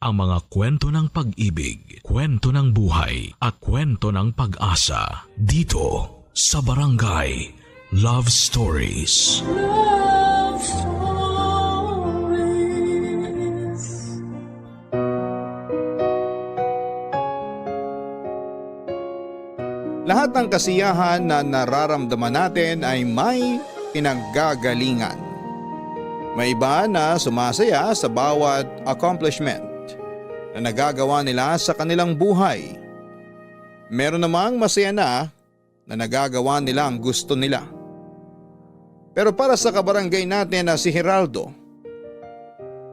ang mga kwento ng pag-ibig, kwento ng buhay at kwento ng pag-asa dito sa Barangay Love Stories. Love Stories. Lahat ng kasiyahan na nararamdaman natin ay may pinanggagalingan. May iba na sumasaya sa bawat accomplishment na nagagawa nila sa kanilang buhay. Meron namang masaya na nagagawa nila ang gusto nila. Pero para sa kabarangay natin na si Geraldo,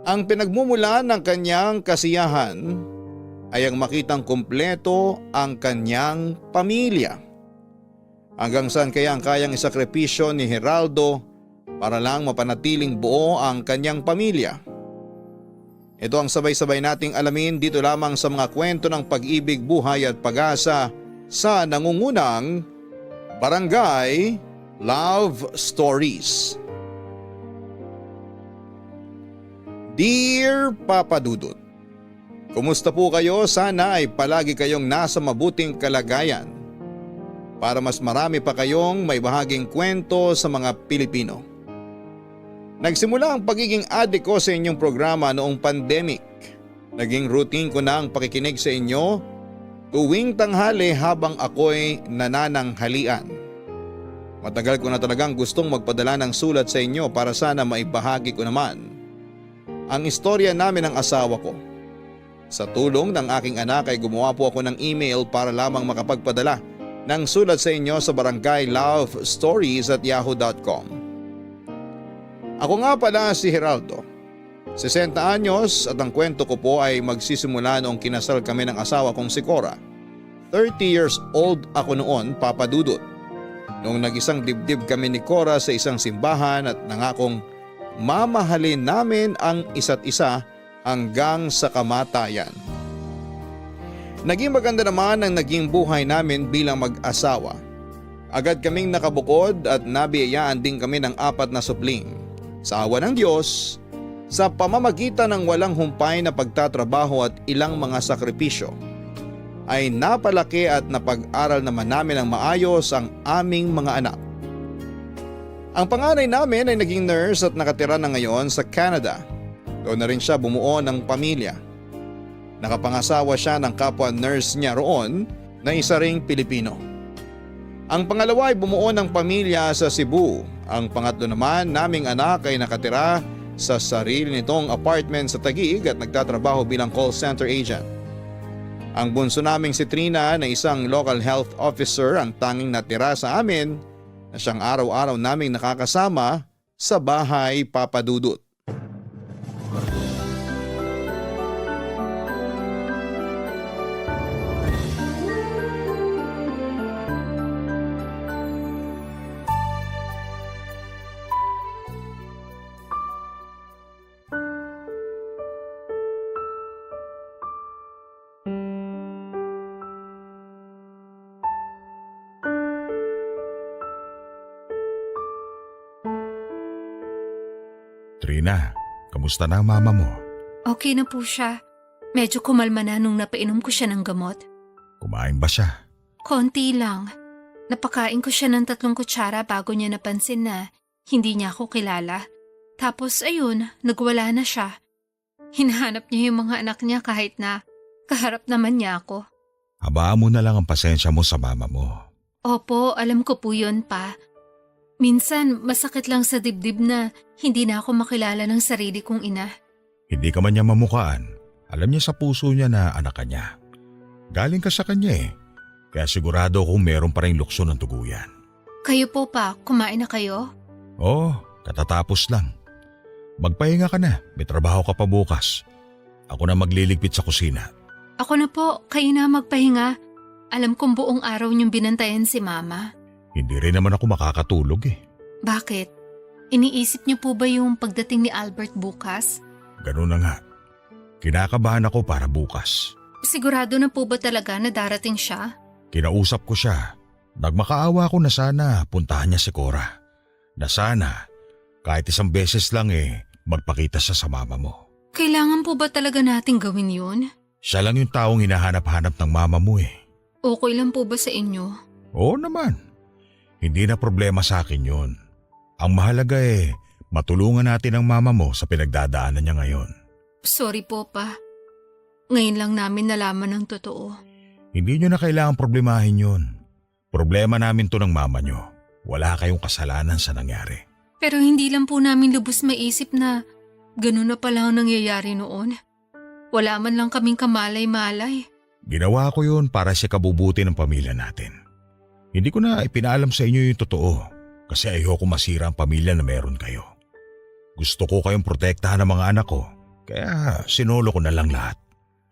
ang pinagmumulan ng kanyang kasiyahan ay ang makitang kumpleto ang kanyang pamilya. Hanggang saan kaya ang kayang isakripisyo ni Geraldo para lang mapanatiling buo ang kanyang pamilya? Ito ang sabay-sabay nating alamin dito lamang sa mga kwento ng pag-ibig, buhay at pag-asa sa nangungunang Barangay Love Stories. Dear Papa Dudut, kumusta po kayo? Sana ay palagi kayong nasa mabuting kalagayan para mas marami pa kayong may bahaging kwento sa mga Pilipino. Nagsimula ang pagiging adik ko sa inyong programa noong pandemic. Naging routine ko na ang pakikinig sa inyo tuwing tanghali habang ako'y nanananghalian. Matagal ko na talagang gustong magpadala ng sulat sa inyo para sana maibahagi ko naman ang istorya namin ng asawa ko. Sa tulong ng aking anak ay gumawa po ako ng email para lamang makapagpadala ng sulat sa inyo sa barangaylovestories@yahoo.com. Ako nga pala si Geraldo, 60 anyos at ang kwento ko po ay magsisimula noong kinasal kami ng asawa kong si Cora. 30 years old ako noon, Papa Dudut. Noong nag-isang dibdib kami ni Cora sa isang simbahan at nangakong mamahalin namin ang isa't isa hanggang sa kamatayan. Naging maganda naman ang naging buhay namin bilang mag-asawa. Agad kaming nakabukod at nabiyayaan din kami ng 4 na supling. Sa awa ng Diyos, sa pamamagitan ng walang humpay na pagtatrabaho at ilang mga sakripisyo, ay napalaki at napag-aral naman namin ng maayos ang aming mga anak. Ang panganay namin ay naging nurse at nakatira na ngayon sa Canada. Doon na rin siya bumuo ng pamilya. Nakapangasawa siya ng kapwa nurse niya roon na isa ring Pilipino. Ang pangalawa ay bumuo ng pamilya sa Cebu. Ang pangatlo naman naming anak ay nakatira sa sarili nitong apartment sa Taguig at nagtatrabaho bilang call center agent. Ang bunso naming si Trina na isang local health officer ang tanging natira sa amin na siyang araw-araw naming nakakasama sa bahay, Papa Dudut. Trina, kamusta na ang mama mo? Okay na po siya. Medyo kumalma na nung napainom ko siya ng gamot. Kumain ba siya? Konti lang. Napakain ko siya ng 3 kutsara bago niya napansin na hindi niya ako kilala. Tapos ayun, nagwala na siya. Hinahanap niya yung mga anak niya kahit na kaharap naman niya ako. Habaan mo na lang ang pasensya mo sa mama mo. Opo, alam ko po yun pa. Minsan, masakit lang sa dibdib na hindi na ako makilala ng sarili kong ina. Hindi ka man niya mamukaan. Alam niya sa puso niya na anak ka niya. Galing ka sa kanya eh. Kaya sigurado kung meron pa rin lukso ng tuguyan. Kayo po pa, kumain na kayo? Oo, katatapos lang. Magpahinga ka na, may trabaho ka pa bukas. Ako na magliligpit sa kusina. Ako na po, kayo na magpahinga. Alam kong buong araw niyong binantayan si Mama. Hindi rin naman ako makakatulog eh. Bakit? Iniisip niyo po ba yung pagdating ni Albert bukas? Ganun na nga. Kinakabahan ako para bukas. Sigurado na po ba talaga na darating siya? Kinausap ko siya. Nagmakaawa ko na sana puntahan niya si Cora. Na sana, kahit isang beses lang magpakita siya sa mama mo. Kailangan po ba talaga nating gawin yun? Siya lang yung taong hinahanap-hanap ng mama mo eh. Okay lang po ba sa inyo? Oo naman. Hindi na problema sa akin yun. Ang mahalaga matulungan natin ang mama mo sa pinagdadaanan niya ngayon. Sorry po pa. Ngayon lang namin nalaman ng totoo. Hindi nyo na kailangang problemahin yun. Problema namin to ng mama nyo. Wala kayong kasalanan sa nangyari. Pero hindi lang po namin lubos maisip na ganun na pala ang nangyayari noon. Wala man lang kaming kamalay-malay. Ginawa ko yun para sa kabubuti ng pamilya natin. Hindi ko na ipinaalam sa inyo yung totoo kasi ayoko masira ang pamilya na meron kayo. Gusto ko kayong protektahan ng mga anak ko kaya sinolo ko na lang lahat.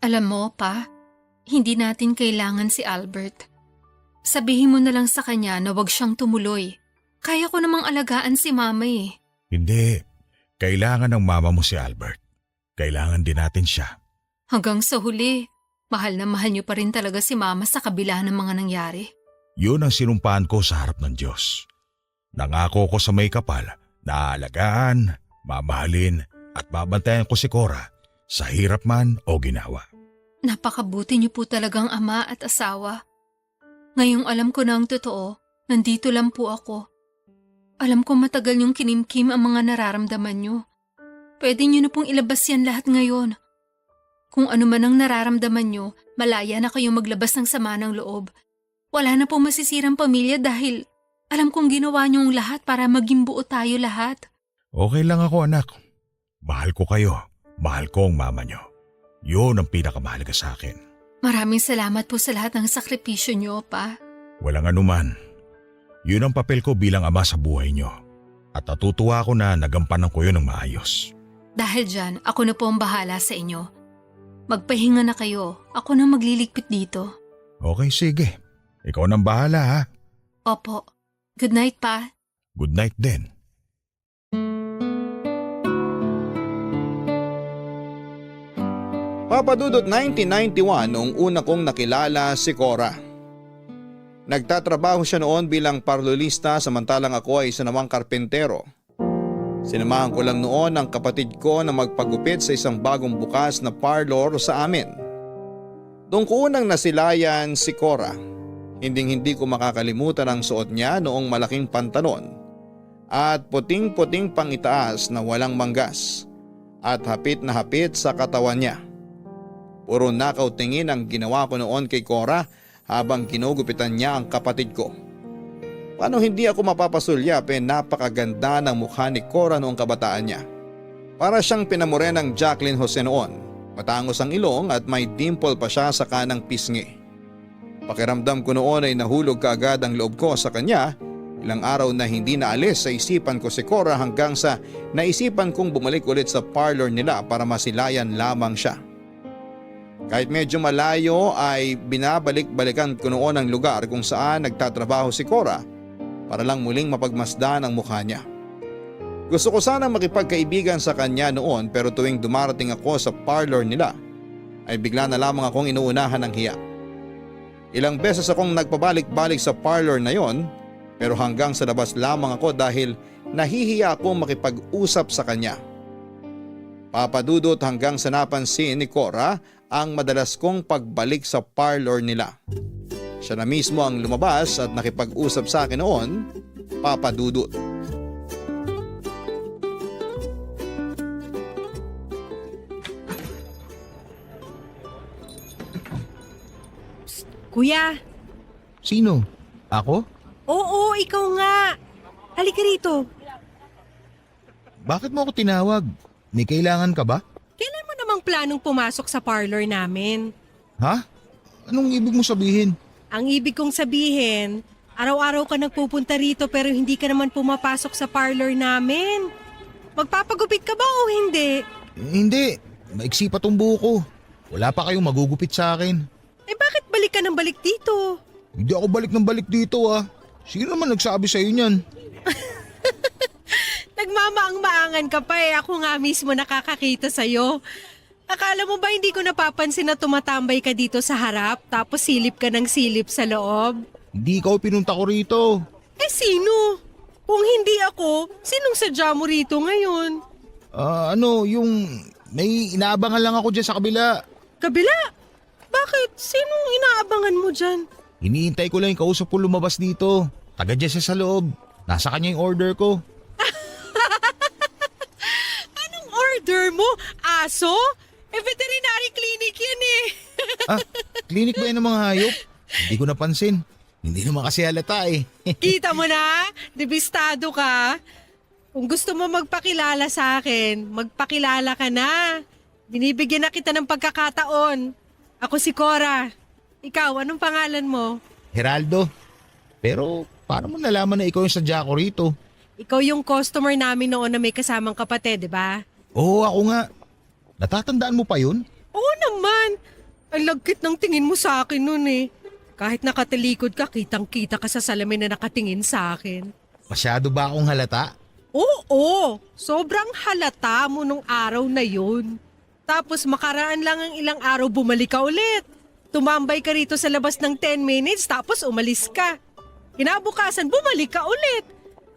Alam mo pa, hindi natin kailangan si Albert. Sabihin mo na lang sa kanya na wag siyang tumuloy. Kaya ko namang alagaan si mama eh. Hindi. Kailangan ng mama mo si Albert. Kailangan din natin siya. Hanggang sa huli, mahal na mahal niyo pa rin talaga si mama sa kabila ng mga nangyari. Yun ang sinumpaan ko sa harap ng Diyos. Nangako ko sa may kapal na aalagaan, mamahalin at babantayan ko si Cora sa hirap man o ginawa. Napakabuti niyo po talagang ama at asawa. Ngayong alam ko na ang totoo, nandito lang po ako. Alam ko matagal niyong kinimkim ang mga nararamdaman niyo. Pwede niyo na pong ilabas yan lahat ngayon. Kung ano man ang nararamdaman niyo, malaya na kayong maglabas ng sama ng loob. Wala na pong masisirang pamilya dahil alam kong ginawa niyong lahat para maging buo tayo lahat. Okay lang ako anak. Mahal ko kayo. Mahal ko ang mama niyo. Yun ang pinakamahalaga sa akin. Maraming salamat po sa lahat ng sakripisyo niyo, pa. Walang anuman. Yun ang papel ko bilang ama sa buhay niyo. At natutuwa ako na nagampanan ko yun ng maayos. Dahil dyan, ako na po ang bahala sa inyo. Magpahinga na kayo. Ako na magliligpit dito. Okay, sige. Ikaw nang bahala ha. Opo. Good night, pa. Good night din. Papadudot 1991 noong una kong nakilala si Cora. Nagtatrabaho siya noon bilang parlolista samantalang ako ay isa namang karpentero. Sinamahan ko lang noon ang kapatid ko na magpagupit sa isang bagong bukas na parlor sa amin. Doon ko unang nasilayan si Cora. Hinding-hindi ko makakalimutan ang suot niya noong malaking pantalon at puting-puting pangitaas na walang manggas at hapit na hapit sa katawan niya. Puro nakaw tingin ang ginawa ko noon kay Cora habang ginugupitan niya ang kapatid ko. Paano hindi ako mapapasulyap napakaganda ng mukha ni Cora noong kabataan niya. Para siyang pinamorenang Jacqueline Jose noon. Matangos ang ilong at may dimple pa siya sa kanang pisngi. Pakiramdam ko noon ay nahulog kaagad ang loob ko sa kanya. Ilang araw na hindi naalis sa isipan ko si Cora hanggang sa naisipan kong bumalik ulit sa parlor nila para masilayan lamang siya. Kahit medyo malayo ay binabalik-balikan ko noon ang lugar kung saan nagtatrabaho si Cora para lang muling mapagmasdan ang mukha niya. Gusto ko sanang makipagkaibigan sa kanya noon pero tuwing dumarating ako sa parlor nila ay bigla na lamang akong inuunahan ng hiya. Ilang beses akong nagpabalik-balik sa parlor na yon pero hanggang sa labas lamang ako dahil nahihiya akong makipag-usap sa kanya. Papadudot hanggang sa napansin ni Cora ang madalas kong pagbalik sa parlor nila. Siya na mismo ang lumabas at nakipag-usap sa akin noon, Papadudot. Kuya! Sino? Ako? Oo, ikaw nga! Halika rito. Bakit mo ako tinawag? May kailangan ka ba? Kailan mo namang planong pumasok sa parlor namin? Ha? Anong ibig mo sabihin? Ang ibig kong sabihin, araw-araw ka nagpupunta rito pero hindi ka naman pumapasok sa parlor namin. Magpapagupit ka ba o hindi? Hindi. Maiksi pa tong buho ko. Wala pa kayong magugupit sa akin. Eh bakit balik ka ng balik dito? Hindi ako balik ng balik dito ah. Sino naman nagsabi sa'yo niyan? Nagmamaang-maangan ka pa eh. Ako nga mismo nakakakita sa'yo. Akala mo ba hindi ko napapansin na tumatambay ka dito sa harap tapos silip ka ng silip sa loob? Hindi ikaw pinunta ko rito. Eh sino? Kung hindi ako, sinong sadya mo rito ngayon? May inaabangan lang ako dyan sa kabila. Kabila? Bakit? Sinong inaabangan mo dyan? Iniintay ko lang yung kausap ko lumabas dito. Taga dyan siya sa loob. Nasa kanya yung order ko. Anong order mo? Aso? Veterinary clinic yan eh. Ah, klinik ba yan ng mga hayop? Hindi ko napansin. Hindi naman kasi halata eh. Kita mo na? Debistado ka? Kung gusto mo magpakilala sa akin, magpakilala ka na. Binibigyan na kita ng pagkakataon. Ako si Cora. Ikaw, anong pangalan mo? Geraldo. Pero paano mo nalaman na ikaw yung sadya ko rito? Ikaw yung customer namin noon na may kasamang kapatid, di ba? Oo, ako nga. Natatandaan mo pa yun? Oo naman. Ang lagkit ng tingin mo sa akin noon eh. Kahit nakatalikod ka, kitang-kita ka sa salamin na nakatingin sa akin. Masyado ba akong halata? Oo, sobrang halata mo nung araw na yun. Tapos makaraan lang ang ilang araw bumalik ka ulit. Tumambay ka rito sa labas ng 10 minutes tapos umalis ka. Kinabukasan bumalik ka ulit.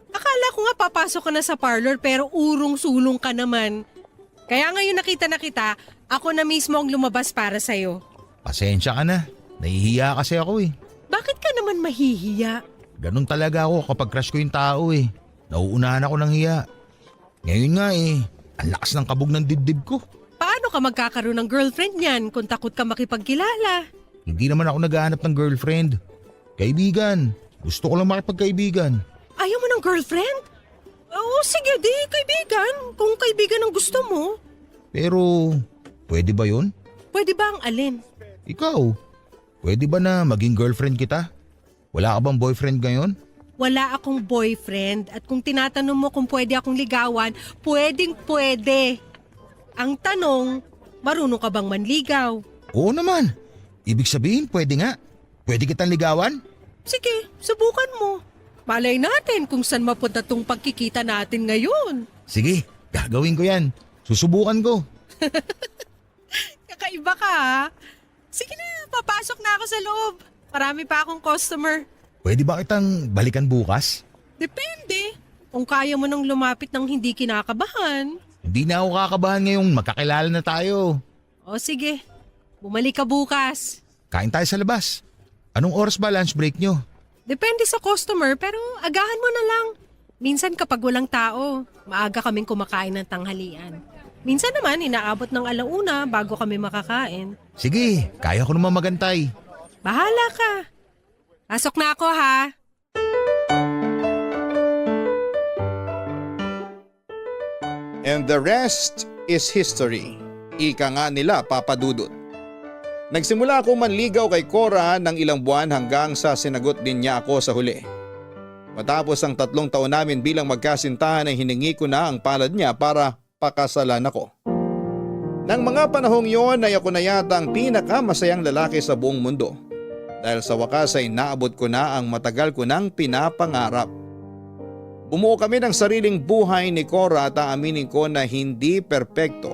Akala ko nga papasok ka na sa parlor pero urong-sulong ka naman. Kaya ngayon nakita na kita, ako na mismo ang lumabas para sa'yo. Pasensya ka na. Nahihiya kasi ako eh. Bakit ka naman mahihiya? Ganun talaga ako kapag crush ko yung tao eh. Nauunahan ako ng hiya. Ngayon nga eh, ang lakas ng kabog ng dibdib ko. Paano ka magkakaroon ng girlfriend niyan kung takot ka makipagkilala? Hindi naman ako naghahanap ng girlfriend. Kaibigan. Gusto ko lang makipagkaibigan. Ayaw mo ng girlfriend? Oo, sige di, kaibigan. Kung kaibigan ang gusto mo. Pero, pwede ba yun? Pwede ba ang alin? Ikaw, pwede ba na maging girlfriend kita? Wala ka bang boyfriend ngayon? Wala akong boyfriend at kung tinatanong mo kung pwede akong ligawan, pwedeng pwede. Ang tanong, marunong ka bang manligaw? Oo naman. Ibig sabihin, pwede nga. Pwede kitang ligawan? Sige, subukan mo. Malay natin kung saan mapunta tong pagkikita natin ngayon. Sige, gagawin ko yan. Susubukan ko. Kakaiba ka ha? Sige na, papasok na ako sa loob. Marami pa akong customer. Pwede ba kitang balikan bukas? Depende. Kung kaya mo nang lumapit ng hindi kinakabahan. Hindi na ako kakabahan ngayong magkakilala na tayo. O sige, bumalik ka bukas. Kain tayo sa labas. Anong oras ba lunch break nyo? Depende sa customer pero agahan mo na lang. Minsan kapag walang tao, maaga kaming kumakain ng tanghalian. Minsan naman inaabot ng 1:00 bago kami makakain. Sige, kaya ko naman magantay. Bahala ka. Pasok na ako ha. And the rest is history. Ika nga nila, Papa Dudut. Nagsimula ako manligaw kay Cora ng ilang buwan hanggang sa sinagot din niya ako sa huli. Matapos ang 3 taon namin bilang magkasintahan ay hiningi ko na ang palad niya para pakasalan ako. Nang mga panahong yon ay ako na yata ang pinakamasayang lalaki sa buong mundo. Dahil sa wakas ay naabot ko na ang matagal ko nang pinapangarap. Bumuo kami ng sariling buhay ni Cora at aaminin ko na hindi perpekto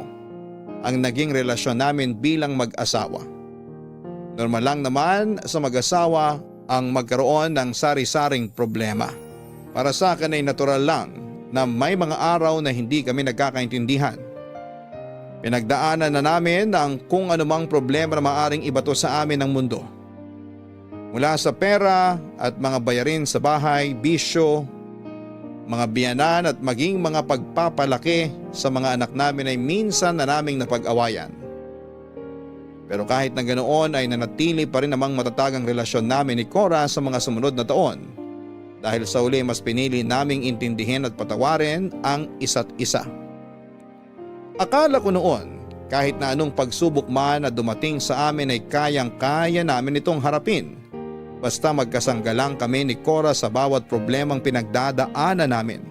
ang naging relasyon namin bilang mag-asawa. Normal lang naman sa mag-asawa ang magkaroon ng sari-saring problema. Para sa akin ay natural lang na may mga araw na hindi kami nagkakaintindihan. Pinagdaanan na namin ang kung anumang problema na maaaring ibato sa amin ng mundo. Mula sa pera at mga bayarin sa bahay, bisyo, mga biyanan at maging mga pagpapalaki sa mga anak namin ay minsan na naming napag-awayan. Pero kahit na ganoon ay nanatili pa rin namang matatag ang relasyon namin ni Cora sa mga sumunod na taon. Dahil sa uli mas pinili naming intindihin at patawarin ang isa't isa. Akala ko noon kahit na anong pagsubok man na dumating sa amin ay kayang-kaya namin itong harapin. Basta magkasanggalang kami ni Cora sa bawat problemang pinagdadaanan namin.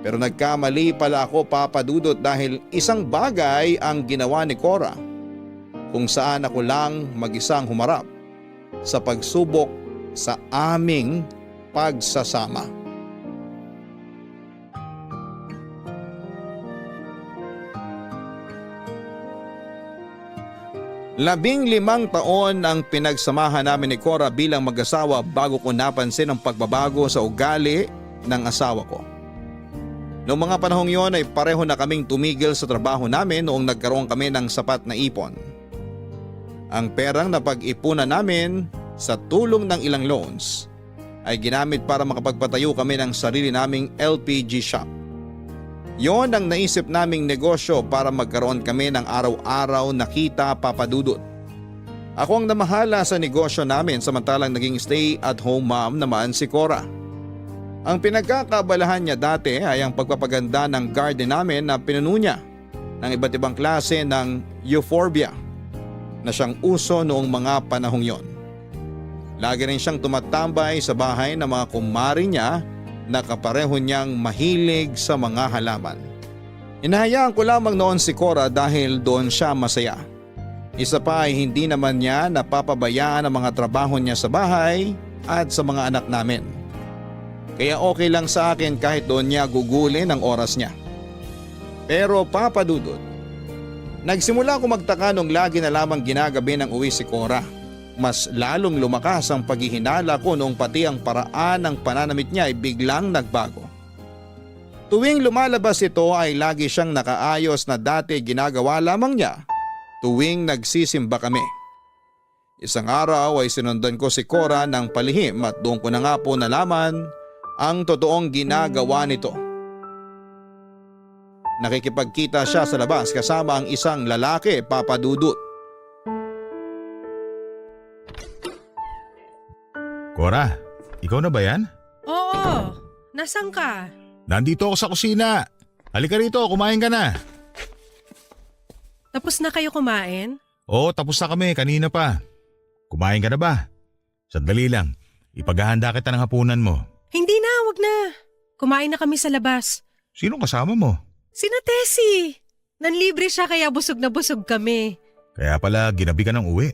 Pero nagkamali pala ako, Papa Dudut, dahil isang bagay ang ginawa ni Cora kung saan ako lang mag-isang humarap sa pagsubok sa aming pagsasama. Labing 5 taon ang pinagsamahan namin ni Cora bilang mag-asawa bago ko napansin ang pagbabago sa ugali ng asawa ko. Noong mga panahong yon ay pareho na kaming tumigil sa trabaho namin noong nagkaroon kami ng sapat na ipon. Ang perang napag-ipunan namin sa tulong ng ilang loans ay ginamit para makapagpatayo kami ng sarili naming LPG shop. Yon ang naisip naming negosyo para magkaroon kami ng araw-araw na kita, Papa Dudut. Ako ang namahala sa negosyo namin samantalang naging stay-at-home mom naman si Cora. Ang pinagkakabalahan niya dati ay ang pagpapaganda ng garden namin na pinuno niya ng iba't ibang klase ng euphorbia na siyang uso noong mga panahong yon. Lagi rin siyang tumatambay sa bahay ng mga kumari niya na kapareho niyang mahilig sa mga halaman. Inahayaan ko lamang noon si Cora dahil doon siya masaya. Isa pa ay hindi naman niya napapabayaan ang mga trabaho niya sa bahay at sa mga anak namin. Kaya okay lang sa akin kahit doon niya gugulin ang oras niya. Pero Papa Dudut, nagsimula ako magtaka nung lagi na lamang ginagabi ng uwi si Cora. Mas lalong lumakas ang paghihinala ko noong pati ang paraan ng pananamit niya ay biglang nagbago. Tuwing lumalabas ito ay lagi siyang nakaayos na dati ginagawa lamang niya tuwing nagsisimba kami. Isang araw ay sinundan ko si Cora ng palihim at doon ko na nga po nalaman ang totoong ginagawa nito. Nakikipagkita siya sa labas kasama ang isang lalaki, Papa Dudut. Cora, ikaw na ba yan? Oo, nasan ka? Nandito ako sa kusina. Halika rito, kumain ka na. Tapos na kayo kumain? Oo, tapos na kami, kanina pa. Kumain ka na ba? Sandali lang, ipaghahanda kita ng hapunan mo. Hindi na, wag na. Kumain na kami sa labas. Sinong kasama mo? Sina Tessie. Nanlibre siya kaya busog na busog kami. Kaya pala ginabi ka ng uwi.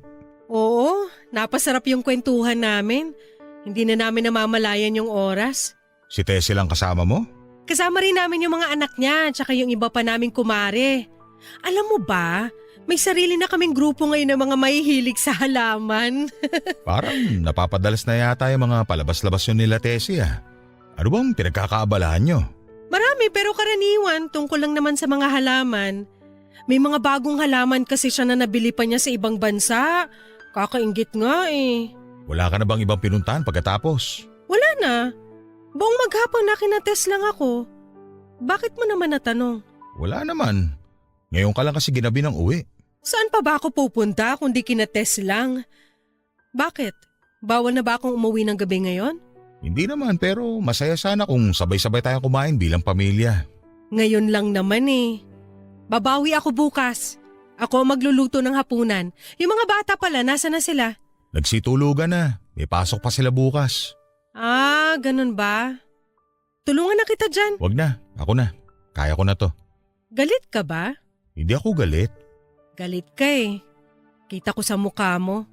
Oo, napasarap yung kwentuhan namin. Hindi na namin namamalayan yung oras. Si Tessie lang kasama mo? Kasama rin namin yung mga anak niya tsaka yung iba pa naming kumare. Alam mo ba, may sarili na kaming grupo ngayon ng mga mahihilig sa halaman. Parang napapadalas na yata yung mga palabas-labas yun nila Tessie ah. Ano bang pinagkakaabalahan nyo? Marami pero karaniwan tungkol lang naman sa mga halaman. May mga bagong halaman kasi siya na nabili pa niya sa ibang bansa. Kakainggit nga eh. Wala ka na bang ibang pinuntahan pagkatapos? Wala na. Buong maghapon na kinates lang ako. Bakit mo naman natanong? Wala naman. Ngayon ka lang kasi ginabi ng uwi. Saan pa ba ako pupunta kundi kinates lang? Bakit? Bawal na ba akong umuwi ng gabi ngayon? Hindi naman pero masaya sana kung sabay-sabay tayong kumain bilang pamilya. Ngayon lang naman eh. Babawi ako bukas. Ako magluluto ng hapunan. Yung mga bata pala, nasa na sila? Nagsitulugan na. May pasok pa sila bukas. Ah, ganun ba? Tulungan na kita dyan. Wag na, ako na. Kaya ko na to. Galit ka ba? Hindi ako galit. Galit ka eh. Kita ko sa mukha mo.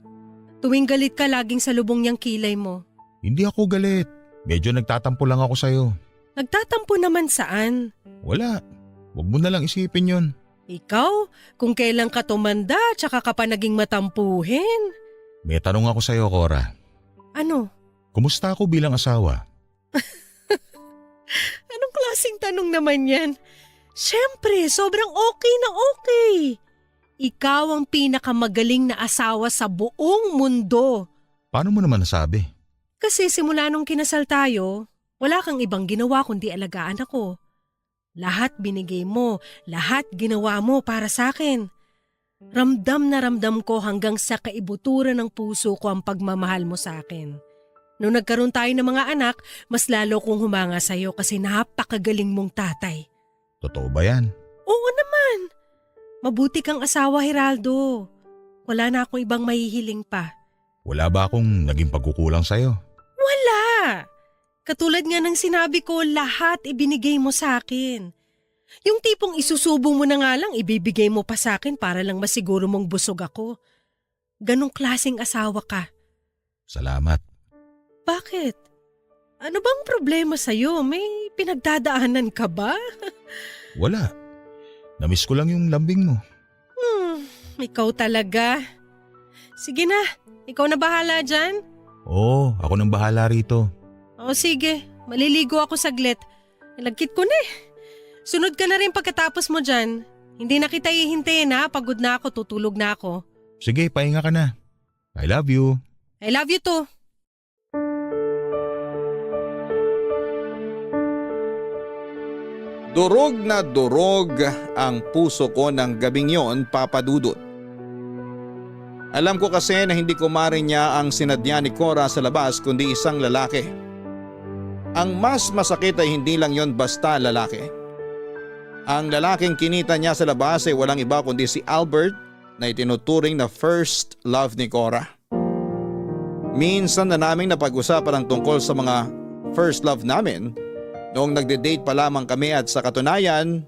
Tuwing galit ka, laging salubong niyang kilay mo. Hindi ako galit. Medyo nagtatampo lang ako sa'yo. Nagtatampo naman saan? Wala. Wag mo na lang isipin yun. Ikaw, kung kailan ka tumanda, tsaka ka pa naging matampuhin. May tanong ako sa'yo, Cora. Ano? Kumusta ako bilang asawa? Anong klaseng tanong naman yan? Siyempre, sobrang okay na okay. Ikaw ang pinakamagaling na asawa sa buong mundo. Paano mo naman nasabi? Kasi simula nung kinasal tayo, wala kang ibang ginawa kundi alagaan ako. Lahat binigay mo, lahat ginawa mo para sa akin. Ramdam na ramdam ko hanggang sa kaibuturan ng puso ko ang pagmamahal mo sa akin. Nung nagkaroon tayo ng mga anak, mas lalo kong humanga sa'yo kasi napakagaling mong tatay. Totoo ba yan? Oo naman. Mabuti kang asawa, Geraldo. Wala na akong ibang mahihiling pa. Wala ba akong naging pagkukulang sa'yo? Wala. Katulad nga ng sinabi ko, lahat ibinigay mo sa akin. Yung tipong isusubo mo na nga lang, ibibigay mo pa sa akin para lang masiguro mong busog ako. Ganong klaseng asawa ka. Salamat. Bakit? Ano bang problema sa'yo? May pinagdadaanan ka ba? Wala. Namiss ko lang yung lambing mo. Ikaw talaga. Sige na, ikaw na bahala dyan. Oo, ako nang bahala rito. O sige, maliligo ako saglit. Nalagkit ko na eh. Sunod ka na rin pagkatapos mo dyan. Hindi na kita hihintayin ha, pagod na ako, tutulog na ako. Sige, pahinga ka na. I love you. I love you too. Durog na durog ang puso ko ng gabing yon, Papa Dudut. Alam ko kasi na hindi kumari niya ang sinadya ni Cora sa labas kundi isang lalaki. Ang mas masakit ay hindi lang yon basta lalaki. Ang lalaking kinita niya sa labas ay walang iba kundi si Albert na itinuturing na first love ni Cora. Minsan na naming napag-usapan ang tungkol sa mga first love namin noong nagde-date pa lamang kami at sa katunayan,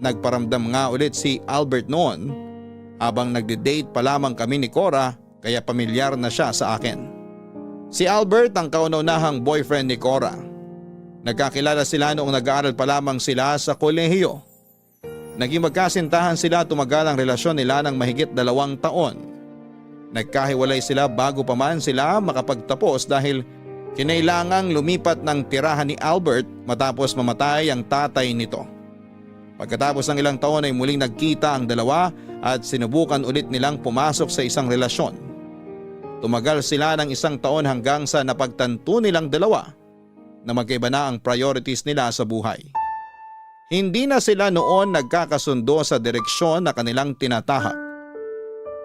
nagparamdam nga ulit si Albert noon habang nagde-date pa lamang kami ni Cora kaya pamilyar na siya sa akin. Si Albert ang kauna-unahang boyfriend ni Cora. Nagkakilala sila noong nag-aaral pa lamang sila sa kolehiyo. Naging magkasintahan sila, tumagal ang relasyon nila ng mahigit 2 taon. Nagkahiwalay sila bago pa man sila makapagtapos dahil kinailangang lumipat ng tirahan ni Albert matapos mamatay ang tatay nito. Pagkatapos ng ilang taon ay muling nagkita ang dalawa at sinubukan ulit nilang pumasok sa isang relasyon. Tumagal sila ng 1 taon hanggang sa napagtanto nilang dalawa na magkaiba na ang priorities nila sa buhay. Hindi na sila noon nagkakasundo sa direksyon na kanilang tinatahak.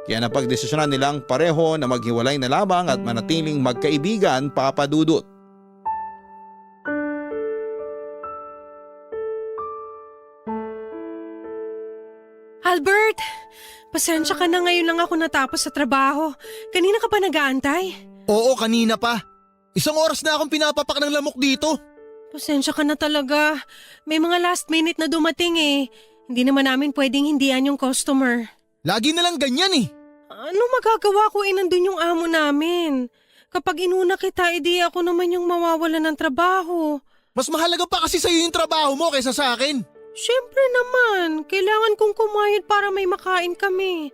Kaya napagdesisyonan nilang pareho na maghiwalay na lamang at manatiling magkaibigan, Papa Dudut. Albert, pasensya ka na, ngayon lang ako natapos sa trabaho. Kanina ka pa nag-aantay? Oo, kanina pa. 1 oras na akong pinapapak ng lamok dito. Pasensya ka na talaga. May mga last minute na dumating eh. Hindi naman namin pwedeng hindihan yung customer. Lagi na lang ganyan eh. Ano magagawa ko, nandun yung amo namin. Kapag inuna kita, edi ako naman yung mawawala ng trabaho. Mas mahalaga pa kasi sa'yo yung trabaho mo kaysa sa akin. Siyempre naman, kailangan kong kumayod para may makain kami.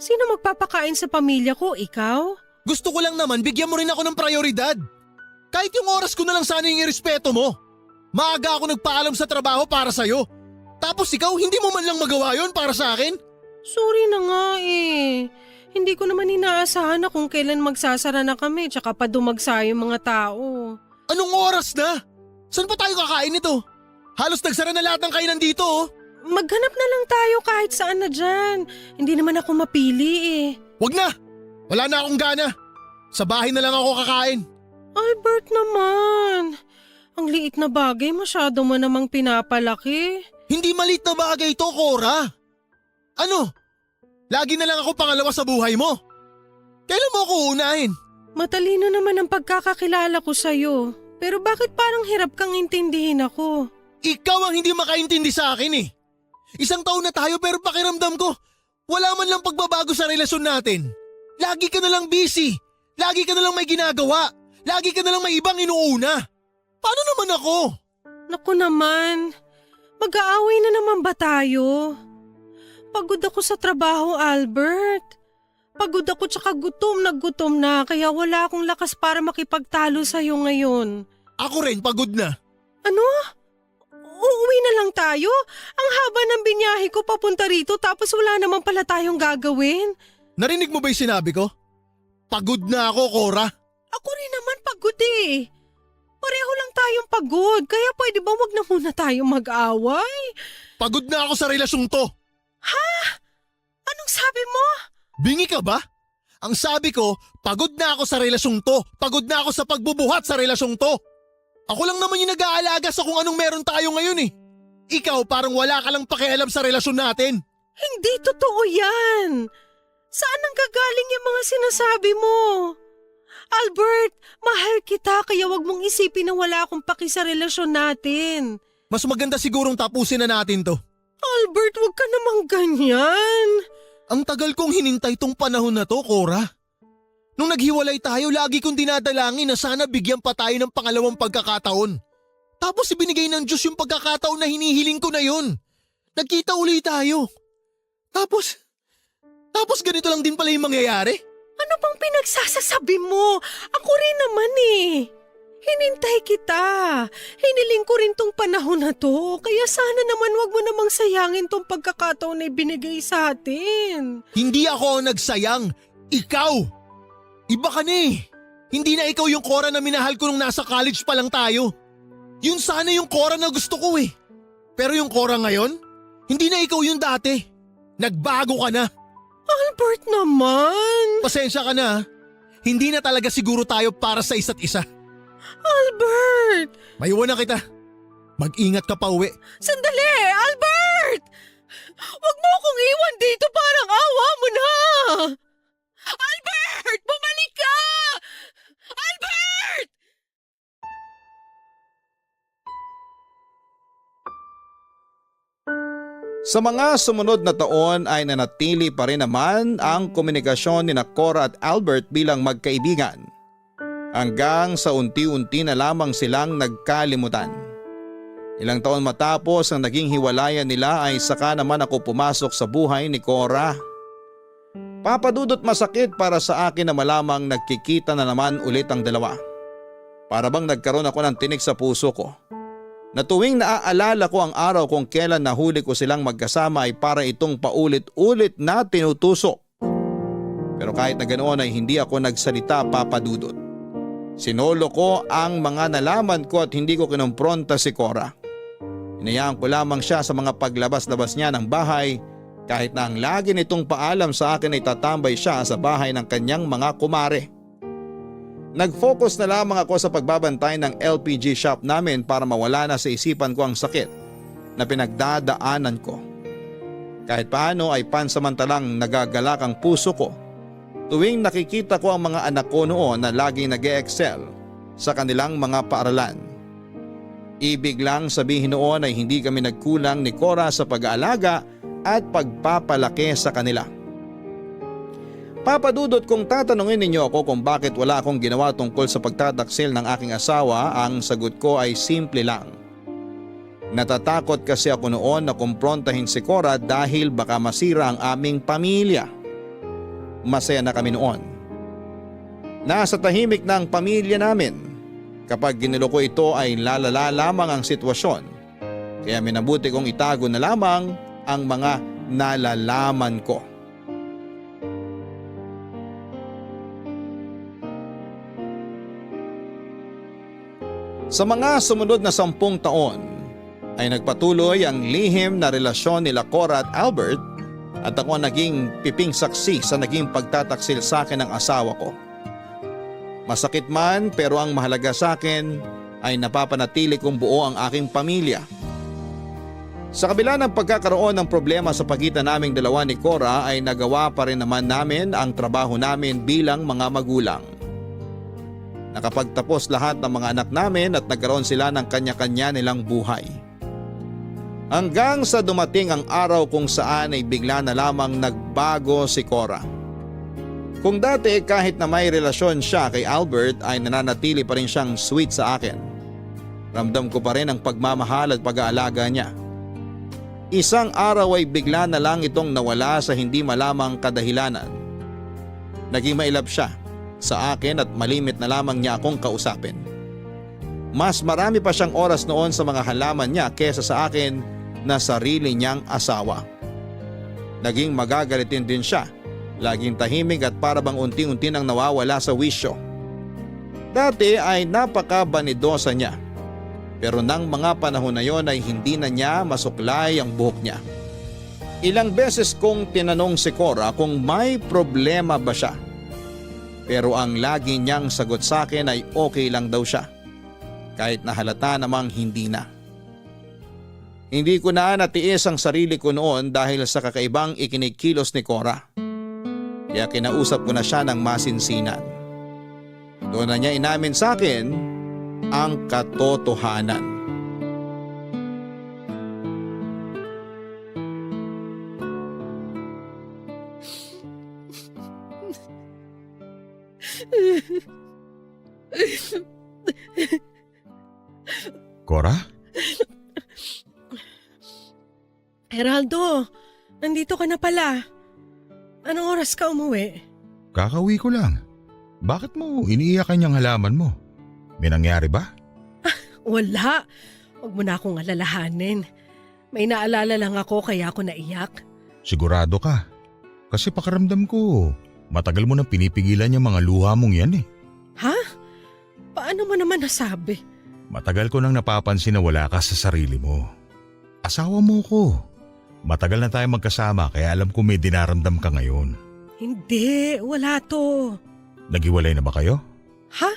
Sino magpapakain sa pamilya ko, ikaw? Gusto ko lang naman bigyan mo rin ako ng prioridad. Kahit yung oras ko na lang sana yung irespeto mo. Maaga ako nagpaalam sa trabaho para sa'yo. Tapos ikaw, hindi mo man lang magawa yon para sa akin? Sorry na nga eh. Hindi ko naman inaasahan na kung kailan magsasara na kami tsaka pa dumagsa yung mga tao. Anong oras na? Saan pa tayo kakain nito? Halos nagsara na lahat ng kainan dito oh. Maghanap na lang tayo kahit saan na dyan. Hindi naman ako mapili eh. Wag na! Wala na akong gana. Sa bahay na lang ako kakain. Albert naman. Ang liit na bagay, masyado mo namang pinapalaki. Hindi maliit na bagay ito, Cora. Ano? Lagi na lang ako pangalawa sa buhay mo. Kailan mo ako uunahin? Matalino naman ang pagkakakilala ko sa'yo. Pero bakit parang hirap kang intindihin ako? Ikaw ang hindi makaintindi sa akin eh. 1 taon na tayo pero pakiramdam ko, wala man lang pagbabago sa relasyon natin. Lagi ka na lang busy. Lagi ka na lang may ginagawa. Lagi ka na lang may ibang inuuna. Paano naman ako? Naku naman, mag-aaway na naman ba tayo? Pagod ako sa trabaho, Albert. Pagod ako tsaka gutom na kaya wala akong lakas para makipagtalo sa'yo ngayon. Ako rin pagod na. Ano? Uuwi na lang tayo? Ang haba ng binyahe ko papunta rito tapos wala naman pala tayong gagawin. Narinig mo ba yung sinabi ko? Pagod na ako, Cora. Ako rin naman pagod eh. Pareho lang tayong pagod kaya pwede ba wag na muna tayong mag-away? Pagod na ako sa relasyong to. Ha? Anong sabi mo? Bingi ka ba? Ang sabi ko, pagod na ako sa relasyong to. Pagod na ako sa pagbubuhat sa relasyong to. Ako lang naman yung nag-aalaga sa kung anong meron tayo ngayon eh. Ikaw parang wala ka lang pakialam sa relasyon natin. Hindi totoo yan. Saan ang gagaling yung mga sinasabi mo? Albert, mahal kita kaya wag mong isipin na wala akong paki sa relasyon natin. Mas maganda sigurong tapusin na natin to. Albert, wag ka namang ganyan. Ang tagal kong hinintay tong panahon na to, Cora. Nung naghiwalay tayo, lagi kong dinadalangin na sana bigyan pa tayo ng pangalawang pagkakataon. Tapos ibinigay ng Diyos yung pagkakataon na hinihiling ko na yun. Nagkita uli tayo. Tapos ganito lang din pala yung mangyayari? Ano bang pinagsasasabi mo? Ako rin naman eh. Hinintay kita. Hiniling ko rin tong panahon na to. Kaya sana naman wag mo namang sayangin tong pagkakataon na ibinigay sa atin. Hindi ako ang nagsayang. Ikaw! Iba ka na eh. Hindi na ikaw yung Cora na minahal ko nung nasa college pa lang tayo. Yun sana yung Cora na gusto ko eh. Pero yung Cora ngayon, hindi na ikaw yung dati. Nagbago ka na. Albert naman. Pasensya ka na. Hindi na talaga siguro tayo para sa isa't isa. Albert! Maiwan na kita. Mag-ingat ka pa uwi. Sandali! Albert! Wag mo akong iwan dito, parang awa mo na! Albert! Bumalik ka! Albert! Sa mga sumunod na taon ay nanatili pa rin naman ang komunikasyon ni Cora at Albert bilang magkaibigan. Hanggang sa unti-unti na lamang silang nagkalimutan. Ilang taon matapos ang naging hiwalayan nila ay saka naman ako pumasok sa buhay ni Cora. Papadudot masakit para sa akin na malamang nagkikita na naman ulit ang dalawa. Para bang nagkaroon ako ng tinik sa puso ko. Na tuwing naaalala ko ang araw kung kailan nahuli ko silang magkasama ay para itong paulit-ulit na tinutusok. Pero kahit na ganoon ay hindi ako nagsalita, papadudot. Sinolo ko ang mga nalaman ko at hindi ko kinompronta si Cora. Hinayaan ko lamang siya sa mga paglabas-labas niya ng bahay kahit na ang lagi nitong paalam sa akin ay tatambay siya sa bahay ng kanyang mga kumare. Nag-focus na lamang ako sa pagbabantay ng LPG shop namin para mawala na sa isipan ko ang sakit na pinagdadaanan ko. Kahit paano ay pansamantalang nagagalak ang puso ko tuwing nakikita ko ang mga anak ko noon na laging nag-e-excel sa kanilang mga paaralan. Ibig lang sabihin noon ay hindi kami nagkulang ni Cora sa pag-aalaga at pagpapalaki sa kanila. Papadudot kung tatanungin ninyo ako kung bakit wala akong ginawa tungkol sa pagtataksil ng aking asawa, ang sagot ko ay simple lang. Natatakot kasi ako noon na kumprontahin si Cora dahil baka masira ang aming pamilya. Masaya na kami noon. Nasa tahimik na ang pamilya namin. Kapag ginulo ko ito ay lalala lamang ang sitwasyon. Kaya minabuti kong itago na lamang ang mga nalalaman ko. Sa mga sumunod na 10 taon ay nagpatuloy ang lihim na relasyon nila Cora at Albert at ako naging piping saksi sa naging pagtataksil sa akin ng asawa ko. Masakit man pero ang mahalaga sa akin ay napapanatili kong buo ang aking pamilya. Sa kabila ng pagkakaroon ng problema sa pagitan naming dalawa ni Cora ay nagawa pa rin naman namin ang trabaho namin bilang mga magulang. Nakapagtapos lahat ng mga anak namin at nagkaroon sila ng kanya-kanya nilang buhay. Hanggang sa dumating ang araw kung saan ay bigla na lamang nagbago si Cora. Kung dati kahit na may relasyon siya kay Albert ay nananatili pa rin siyang sweet sa akin. Ramdam ko pa rin ang pagmamahal at pag-aalaga niya. Isang araw ay bigla na lang itong nawala sa hindi malamang kadahilanan. Naging mailap siya sa akin at malimit na lamang niya akong kausapin. Mas marami pa siyang oras noon sa mga halaman niya kesa sa akin na sarili niyang asawa. Naging magagalitin din siya, laging tahimik at para bang unti-unti nang nawawala sa wisyo. Dati ay napaka-banidosa niya, pero nang mga panahon na yon ay hindi na niya masuklay ang buhok niya. Ilang beses kong tinanong si Cora kung may problema ba siya. Pero ang lagi niyang sagot sa akin ay okay lang daw siya. Kahit na halata namang hindi na. Hindi ko na natiis ang sarili ko noon dahil sa kakaibang ikinikilos ni Cora. Kaya kinausap ko na siya ng masinsinan. Doon na niya inamin sa akin ang katotohanan. Cora? Geraldo, nandito ka na pala. Anong oras ka umuwi? Kakauwi ko lang. Bakit mo iniiyakan yung halaman mo? May nangyari ba? Wala. Huwag mo na akong alalahanin. May naalala lang ako kaya ako naiyak. Sigurado ka? Kasi pakiramdam ko, matagal mo nang pinipigilan yung mga luha mong yan eh. Ha? Paano mo naman nasabi? Matagal ko nang napapansin na wala ka sa sarili mo. Asawa mo ko. Matagal na tayo magkasama kaya alam ko may dinaramdam ka ngayon. Hindi, wala to. Naghiwalay na ba kayo? Ha?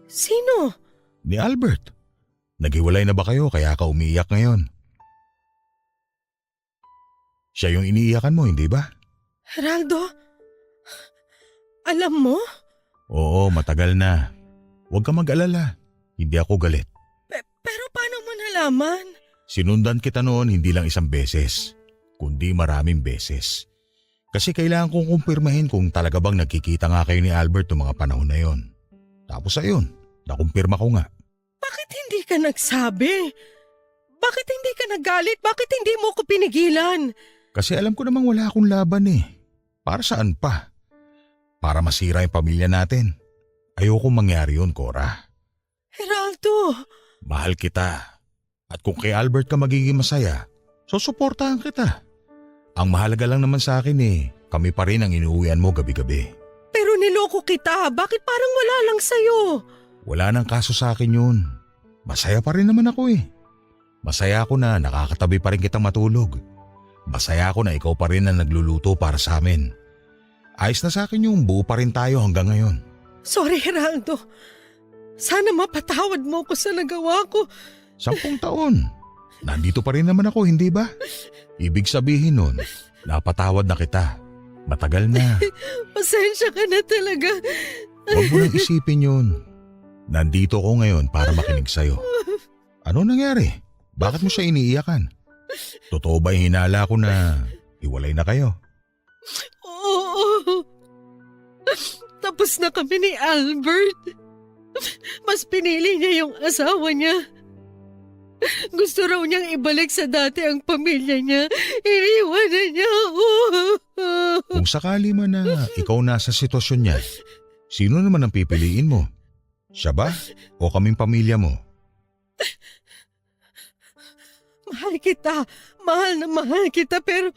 Sino? Ni Albert. Naghiwalay na ba kayo kaya ka umiiyak ngayon? Siya yung iniiyakan mo, hindi ba? Geraldo? Alam mo? Oo, matagal na. Huwag ka mag-alala. Hindi ako galit. Pero paano mo nalaman? Sinundan kita noon hindi lang isang beses, kundi maraming beses. Kasi kailangan kong kumpirmahin kung talaga bang nagkikita nga kayo ni Albert noong mga panahon na yon. Tapos ayun, nakumpirma ko nga. Bakit hindi ka nagsabi? Bakit hindi ka nagalit? Bakit hindi mo ko pinigilan? Kasi alam ko namang wala akong laban eh. Para saan pa? Para masira yung pamilya natin. Ayoko mangyari yun, Cora. Geraldo! Mahal kita. At kung kay Albert ka magiging masaya, susuportahan kita. Ang mahalaga lang naman sa akin eh, kami pa rin ang inuuwian mo gabi-gabi. Pero niloko kita. Bakit parang wala lang sa'yo? Wala nang kaso sa akin yun. Masaya pa rin naman ako eh. Masaya ako na nakakatabi pa rin kitang matulog. Masaya ako na ikaw pa rin ang nagluluto para sa amin. Ayos na sa akin yung buo pa rin tayo hanggang ngayon. Sorry, Geraldo. Sana mapatawad mo ko sa nagawa ko. 10 taon. Nandito pa rin naman ako, hindi ba? Ibig sabihin nun, napatawad na kita. Matagal na. Pasensya ka na talaga. Huwag mo nang isipin yun. Nandito ko ngayon para makinig sa'yo. Ano nangyari? Bakit mo siya iniiyakan? Totoo ba yung hinala ko na hiwalay na kayo? Oo. Tapos na kami ni Albert. Mas pinili niya yung asawa niya. Gusto raw niyang ibalik sa dati ang pamilya niya. Iniwanan niya ako. Kung sakali man na ikaw nasa sitwasyon niya, sino naman ang pipiliin mo? Siya ba o kaming pamilya mo? Mahal kita. Mahal na mahal kita pero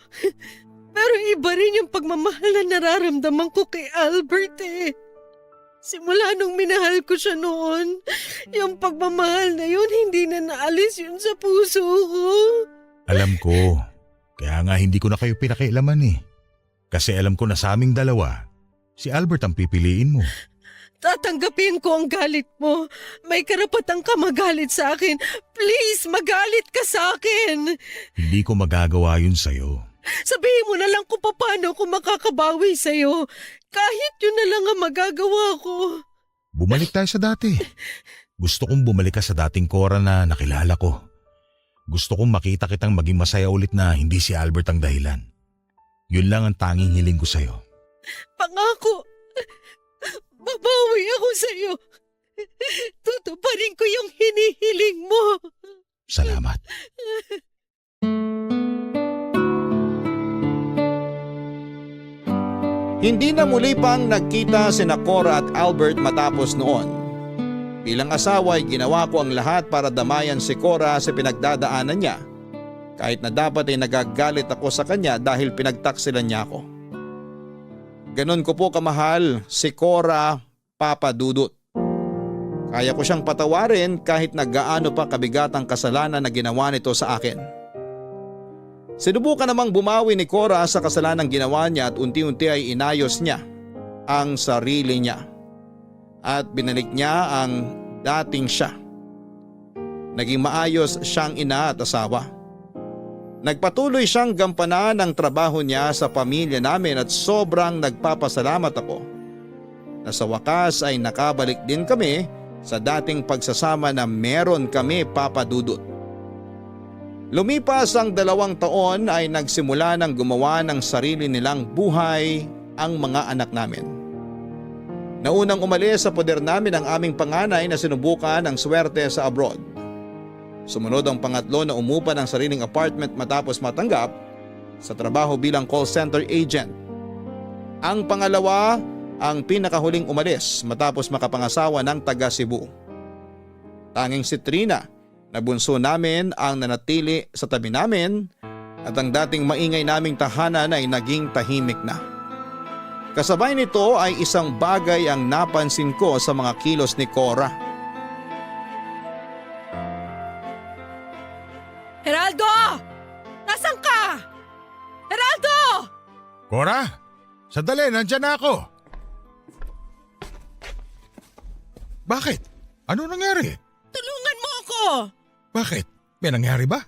iba rin yung pagmamahal na nararamdaman ko kay Albert eh. Simula nung minahal ko siya noon, yung pagmamahal na yun hindi na naalis yun sa puso ko. Alam ko. Kaya nga hindi ko na kayo pinakialaman eh. Kasi alam ko na sa aming dalawa, si Albert ang pipiliin mo. Tatanggapin ko ang galit mo. May karapatan ka magalit sa akin. Please, magalit ka sa akin. Hindi ko magagawa yun sa'yo. Sabihin mo na lang kung paano ako makakabawi sa'yo. Kahit yun na lang ang magagawa ko. Bumalik tayo sa dati. Gusto kong bumalik ka sa dating Cora na nakilala ko. Gusto kong makita kitang maging masaya ulit na hindi si Albert ang dahilan. Yun lang ang tanging hiling ko sa'yo. Pangako, babawi ako sa'yo. Tutuparin ko yung hinihiling mo. Salamat. Hindi na muli pang nagkita sina Cora at Albert matapos noon. Bilang asawa ay ginawa ko ang lahat para damayan si Cora sa pinagdadaanan niya. Kahit na dapat ay nagagalit ako sa kanya dahil pinagtaksilan niya ako. Ganon ko po kamahal si Cora, Papa Dudut. Kaya ko siyang patawarin kahit na gaano pa kabigat ang kasalanan na ginawa nito sa akin. Sinubukan namang bumawi ni Cora sa kasalanang ginawa niya at unti-unti ay inayos niya ang sarili niya. At binalik niya ang dating siya. Naging maayos siyang ina at asawa. Nagpatuloy siyang gampanan ang trabaho niya sa pamilya namin at sobrang nagpapasalamat ako na sa wakas ay nakabalik din kami sa dating pagsasama na meron kami, Papa Dudut. Lumipas ang 2 taon ay nagsimula ng gumawa ng sarili nilang buhay ang mga anak namin. Naunang umalis sa poder namin ang aming panganay na sinubukan ang swerte sa abroad. Sumunod ang pangatlo na umupa ng sariling apartment matapos matanggap sa trabaho bilang call center agent. Ang pangalawa ang pinakahuling umalis matapos makapangasawa ng taga Cebu. Tanging si Trina na bunso namin ang nanatili sa tabi namin at ang dating maingay naming tahanan ay naging tahimik na. Kasabay nito ay isang bagay ang napansin ko sa mga kilos ni Cora. Geraldo! Nasaan ka? Geraldo! Cora, sandali, nandyan na ako. Bakit? Ano nangyari? Tulungan mo ako! Bakit? May nangyari ba?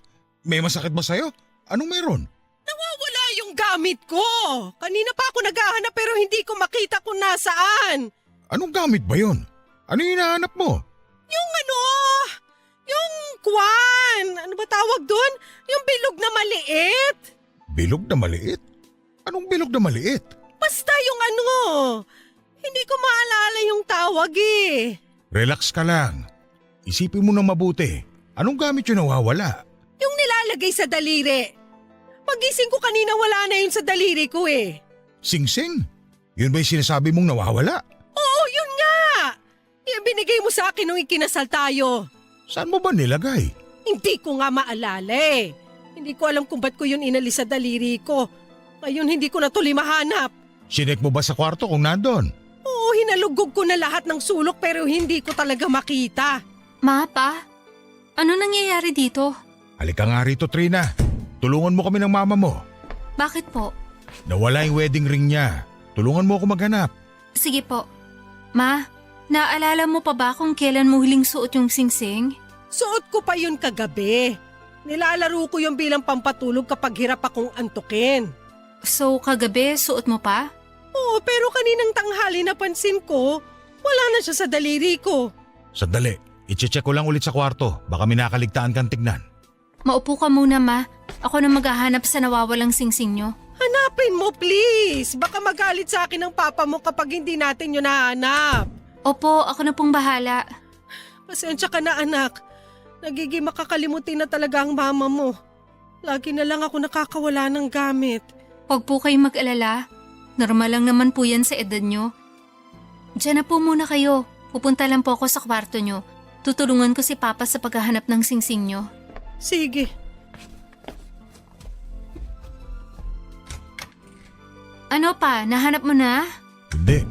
May masakit ba sa'yo? Anong meron? Nawawala yung gamit ko! Kanina pa ako naghahanap pero hindi ko makita kung nasaan. Anong gamit ba yun? Ano yung hinahanap mo? Yung kwan! Ano ba tawag doon? Yung bilog na maliit. Bilog na maliit? Anong bilog na maliit? Basta yung hindi ko maalala yung tawag eh. Relax ka lang. Isipin mo nang mabuti. Anong gamit yung nawawala? Yung nilalagay sa daliri. Pagising ko kanina wala na yun sa daliri ko eh. Sing-sing? Yun ba yung sinasabi mong nawawala? Oo, yun nga! Yung binigay mo sa akin nung ikinasal tayo. Saan mo ba nilagay? Hindi ko nga maalala eh. Hindi ko alam kung ba't ko yun inalis sa daliri ko. Ngayon hindi ko na tuloy mahanap. Sinek mo ba sa kwarto kung nandun? Oo, hinalugog ko na lahat ng sulok pero hindi ko talaga makita. Ma, pa? Ano nangyayari dito? Halika nga rito, Trina. Tulungan mo kami ng mama mo. Bakit po? Nawala yung wedding ring niya. Tulungan mo ako maghanap. Sige po. Ma, naalala mo pa ba kung kailan mo huling suot yung singsing? Suot ko pa yun kagabi. Nilalaro ko yung bilang pampatulog kapag hirap akong antukin. So, kagabi suot mo pa? Oo, pero kaninang tanghali napansin ko, wala na siya sa daliri ko. Sandali, i-check ko lang ulit sa kwarto. Baka may nakaligtaan kang tignan. Maupo ka muna, ma. Ako na maghahanap sa nawawalang singsing nyo. Hanapin mo please. Baka magalit sa akin ng papa mo kapag hindi natin yun nahanap. Opo, ako na pong bahala. Pasensya ka na anak. Nagiging makakalimutin na talaga ang mama mo. Lagi na lang ako nakakawala ng gamit. Huwag po kayong mag-alala. Normal lang naman po yan sa edad nyo. Diyan na po muna kayo. Pupunta lang po ako sa kwarto nyo. Tutulungan ko si Papa sa paghahanap ng singsing nyo. Sige. Ano pa? Nahanap mo na? Hindi.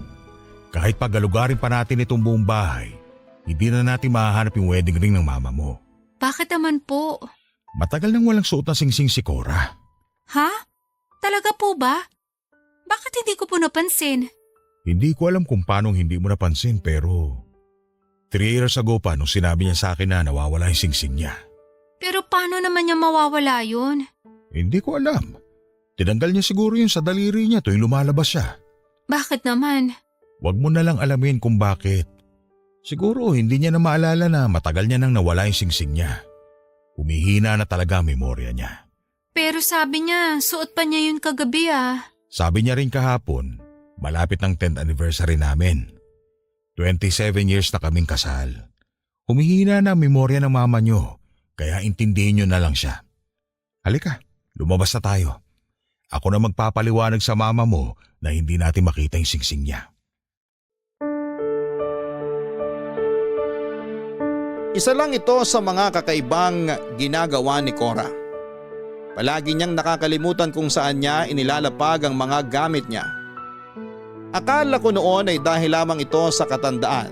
Kahit pagalugarin pa natin itong buong bahay, hindi na natin mahahanap yung wedding ring ng mama mo. Bakit naman po? Matagal nang walang suot na singsing si Cora. Ha? Talaga po ba? Bakit hindi ko po napansin? Hindi ko alam kung paano hindi mo napansin pero 3 years ago pa nung sinabi niya sa akin na nawawala yung singsing niya. Pero paano naman niya mawawala yun? Hindi ko alam. Tinanggal niya siguro yun sa daliri niya tuwing lumalabas siya. Bakit naman? Huwag mo na lang alamin kung bakit. Siguro hindi niya na maalala na matagal niya nang nawala yung singsing niya. Humihina na talaga ang memorya niya. Pero sabi niya, suot pa niya yun kagabi ah. Sabi niya rin kahapon, malapit ang 10th anniversary namin. 27 years na kaming kasal. Humihina na ang memorya ng mama niyo, kaya intindihin niyo na lang siya. Halika, lumabas na tayo. Ako na magpapaliwanag sa mama mo na hindi natin makita yung singsing niya. Isa lang ito sa mga kakaibang ginagawa ni Cora. Palagi niyang nakakalimutan kung saan niya inilalapag ang mga gamit niya. Akala ko noon ay dahil lamang ito sa katandaan.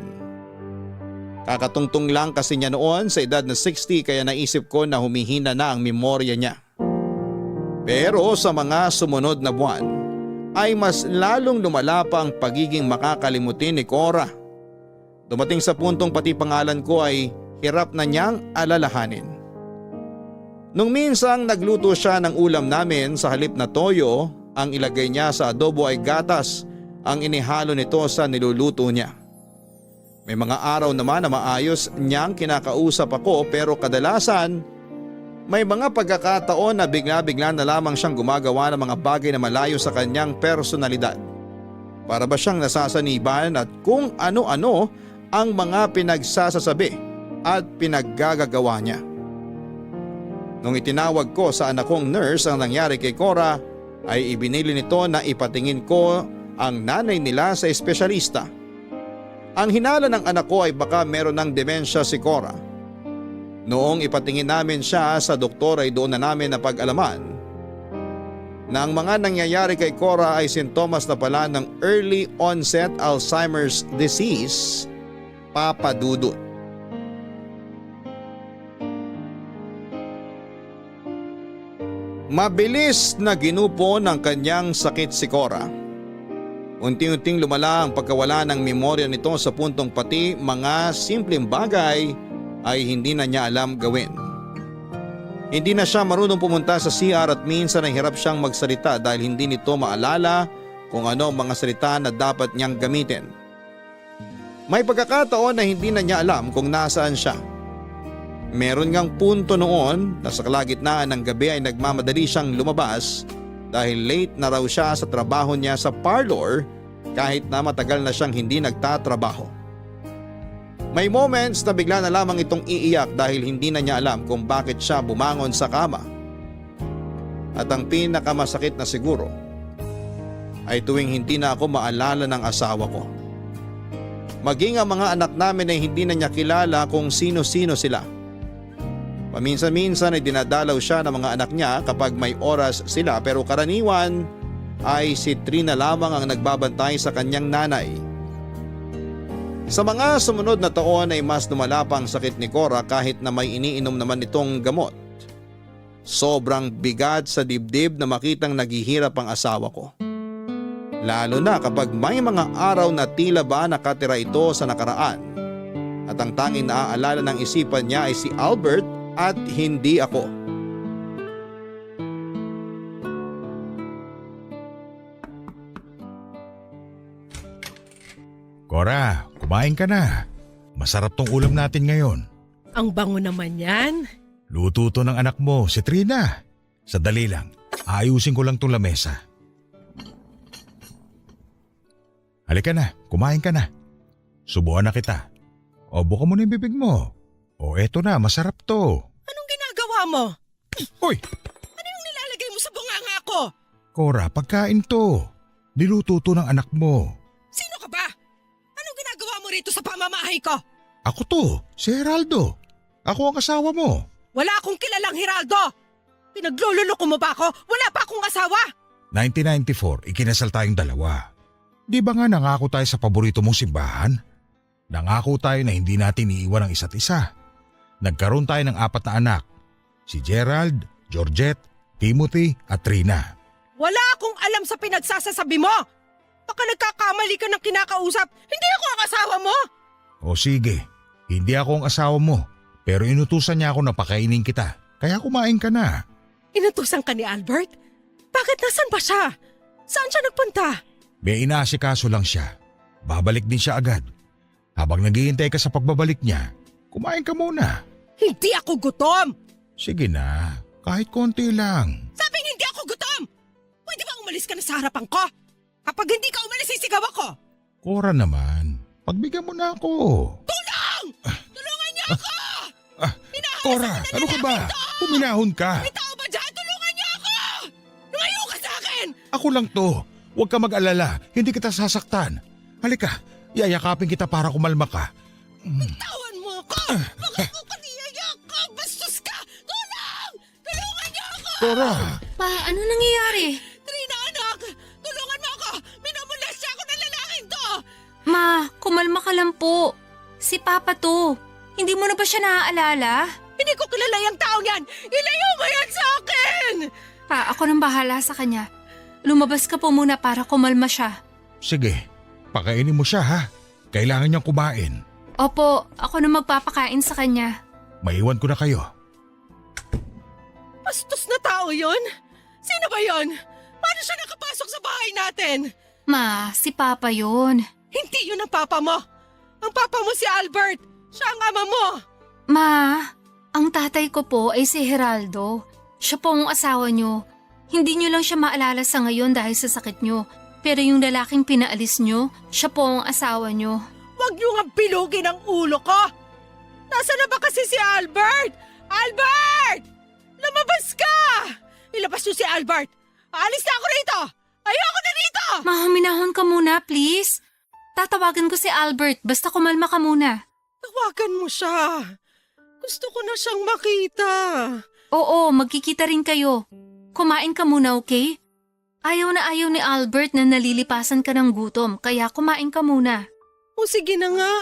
Kakatungtong lang kasi niya noon sa edad na 60 kaya naisip ko na humihina na ang memorya niya. Pero sa mga sumunod na buwan ay mas lalong lumala pa ang pagiging makakalimutin ni Cora. Dumating sa puntong pati pangalan ko ay hirap na niyang alalahanin. Nung minsang nagluto siya ng ulam namin sa halip na toyo, ang ilagay niya sa adobo ay gatas ang inihalo nito sa niluluto niya. May mga araw naman na maayos niyang kinakausap ako pero kadalasan may mga pagkakataon na bigla-bigla na lamang siyang gumagawa ng mga bagay na malayo sa kanyang personalidad. Para ba siyang nasasaniban at kung ano-ano ang mga pinagsasasabi at pinaggagawa niya. Nung itinawag ko sa anak kong nurse ang nangyari kay Cora ay ibinili nito na ipatingin ko ang nanay nila sa espesyalista. Ang hinala ng anak ko ay baka meron ng demensya si Cora Noong ipatingin namin siya sa doktor ay doon na namin napag-alaman na ang mga nangyayari kay Cora ay sintomas na pala ng early onset Alzheimer's disease, Papa Dudut. Mabilis na ginupo ng kanyang sakit si Cora. Unti-unting lumala ang pagkawala ng memorya nito sa puntong pati mga simpleng bagay ay hindi na niya alam gawin. Hindi na siya marunong pumunta sa CR at minsan ay hirap siyang magsalita dahil hindi nito maalala kung ano ang mga salita na dapat niyang gamitin. May pagkakataon na hindi na niya alam kung nasaan siya. Meron ngang punto noon na sa kalagitnaan ng gabi ay nagmamadali siyang lumabas dahil late na raw siya sa trabaho niya sa parlor kahit na matagal na siyang hindi nagtatrabaho. May moments na bigla na lamang itong iiyak dahil hindi na niya alam kung bakit siya bumangon sa kama. At ang pinakamasakit na siguro ay tuwing hindi na ako maalala ng asawa ko. Maging ang mga anak namin ay hindi na niya kilala kung sino-sino sila. Paminsan-minsan ay dinadalaw siya ng mga anak niya kapag may oras sila pero karaniwan ay si Trina lamang ang nagbabantay sa kanyang nanay. Sa mga sumunod na taon ay mas lumala pa ang sakit ni Cora kahit na may iniinom naman itong gamot. Sobrang bigat sa dibdib na makitang naghihirap ang asawa ko. Lalo na kapag may mga araw na tila ba nakatira ito sa nakaraan. At ang tanging naaalala ng isipan niya ay si Albert at hindi ako. Cora, kumain ka na. Masarap tong ulam natin ngayon. Ang bango naman yan. Luto to ng anak mo, si Trina. Sadali lang, ayusin ko lang tong lamesa. Halika na, kumain ka na. Subuan na kita. O buka mo na yung bibig mo. O eto na, masarap to. Anong ginagawa mo? Hoy! Ano yung nilalagay mo sa bunganga ko? Cora, pagkain to. Niluto to ng anak mo. Sino ka ba? Anong ginagawa mo rito sa pamamahay ko? Ako to, si Geraldo. Ako ang asawa mo. Wala akong kilalang Geraldo. Pinaglululoko mo ba ako? Wala pa akong asawa. 1994, ikinasal tayong dalawa. Di ba nga nangako tayo sa paborito mong simbahan? Nangako tayo na hindi natin iiwan ang isa't isa. Nagkaroon tayo ng 4 na anak. Si Gerald, Georgette, Timothy at Trina. Wala akong alam sa pinagsasasabi mo. Baka nagkakamali ka ng kinakausap. Hindi ako ang asawa mo. O sige, hindi ako ang asawa mo. Pero inutusan niya ako na pakainin kita. Kaya kumain ka na. Inutusan ka ni Albert? Bakit nasan ba siya? Saan siya nagpunta? May inaasikaso lang siya. Babalik din siya agad. Habang naghihintay ka sa pagbabalik niya, kumain ka muna. Hindi ako gutom. Sige na, kahit konti lang. Sabing hindi ako gutom. Pwede ba umalis ka na sa harapan ko? Kapag hindi ka umalis, sisigaw ako. Cora naman, pagbigyan mo na ako. Tulong! Tulungan niyo ako! Cora, ano ka ba? Puminahon ka. May tao ba dyan? Tulungan niyo ako! Lumayo ka sa akin! Ako lang to. Huwag ka mag-alala, hindi kita sasaktan. Halika, yayakapin kita para kumalma ka. Tawan mo ako! Bakit mo paniyayak ka? Bastos ka! Tulong! Tulungan niyo ako! Cora! Pa, ano nangyayari? Trina, anak! Tulungan mo ako! Minamolestya ako ng lalaking to! Ma, kumalma ka lang po. Si Papa to. Hindi mo na ba siya naaalala? Hindi ko kilala yung taong yan! Ilayo mo yan sa akin! Pa, ako nang bahala sa kanya. Lumabas ka po muna para kumalma siya. Sige, pakainin mo siya ha. Kailangan niyang kumain. Opo, ako na magpapakain sa kanya. Maiwan ko na kayo. Bastos na tao yon? Sino ba yon? Paano siya nakapasok sa bahay natin? Ma, si Papa yun. Hindi yun ang papa mo. Ang papa mo si Albert. Siya ang ama mo. Ma, ang tatay ko po ay si Geraldo. Siya po ang asawa niyo. Hindi niyo lang siya maalala sa ngayon dahil sa sakit niyo. Pero yung lalaking pinaalis niyo, siya po ang asawa niyo. Huwag niyo nga bilugin ang ulo ko. Nasaan na ba kasi si Albert? Albert! Lumabas ka! Ilabas niyo si Albert. Aalis na ako rito. Ayoko na rito! Ma, huminahon ka muna, please. Tatawagan ko si Albert, basta kumalma ka muna. Tawagan mo siya. Gusto ko na siyang makita. Oo, magkikita rin kayo. Kumain ka muna, okay? Ayaw na ayaw ni Albert na nalilipasan ka ng gutom, kaya kumain ka muna. O sige na nga.